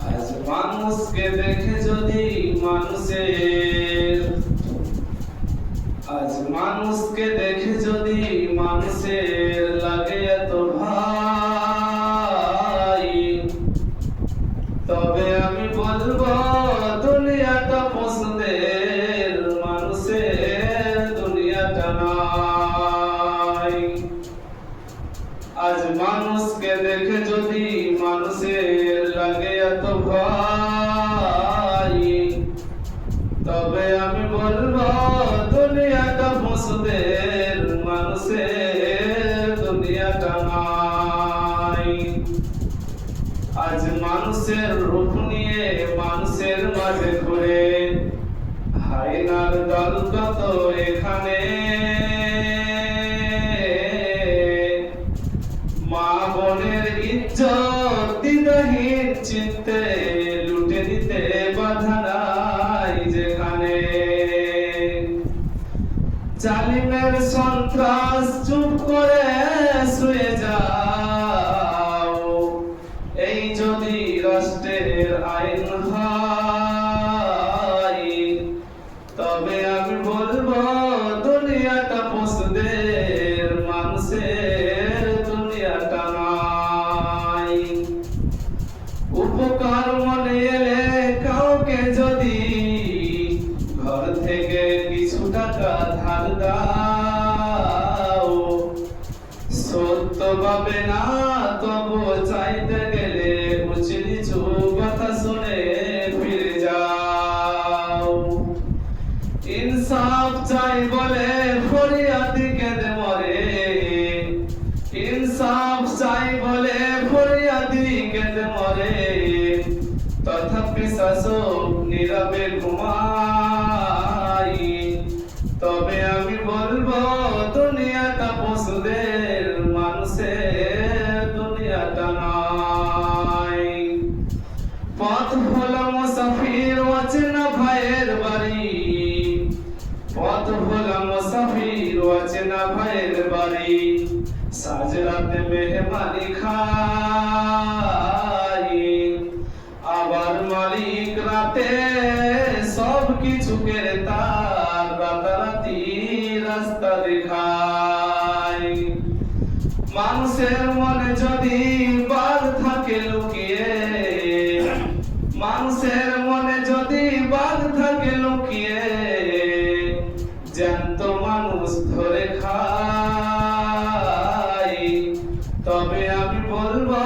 আজ মানুষকে দেখে যদি মানুষের লাগে এত ভাই, তবে আমি বলবো দুনিয়াটা পশুদের, মানুষের দুনিয়াটা নাই। আজ মানুষকে দেখে যদি মানুষের লাগে এত ভয়, তবে আমি বলবো দুনিয়াটা পশুদের, মানুষের দুনিয়াটা নাই। আজ মানুষের রূপ নিয়ে মানুষের মাঝে ঘুরে হায়নার দল কত এখানে, মা বোনের ইজ্জত দিনহীন চিনতে লুটে দিতে বাধা নাই যেখানে। জালিমের সন্ত্রাস চুপ করে শুয়ে যাও, এই যদি রাষ্ট্রের আইন হয়, তবে আমি বলবো দুনিয়াটা পশুদের, মানুষের দুনিয়াটা নাই। উপকার মনে এলে কাউকে যদি ঘর থেকে কিছু টাকা ধার দাও, সত্য পাবে না তবু চাইতে গেলে উঁচু নিচু কথা শুনে ফিরে যাও। ইনসাফ চাই বলে ফরিয়াদি কেঁদে মরে, ইনসাফ চাই বলে ফরিয়াদি কেঁদে মরে, তথাপি শাসক নীরবে ঘুমাই। তবে আমি বলবো দুনিয়াটা পশুদের, মানুষের দুনিয়াটা নাই। পথ ভোলা মুসাফির অচেনা ভাইয়ের বাড়ি, পথ ভোলা মুসাফির অচেনা ভাইয়ের বাড়ি, সাজ রাতে মেহমানি খাই, আবার মালিক রাতে সব কিছু কেড়ে তার রাতারাতি রাস্তা দেখায়। মানুষের মনে যদি বাদ থাকে লুকিয়ে, মানুষের মনে যদি বাদ থাকে লুকিয়ে, জ্যান্ত মানুষ ধরে খায়, তবে আমি বলবো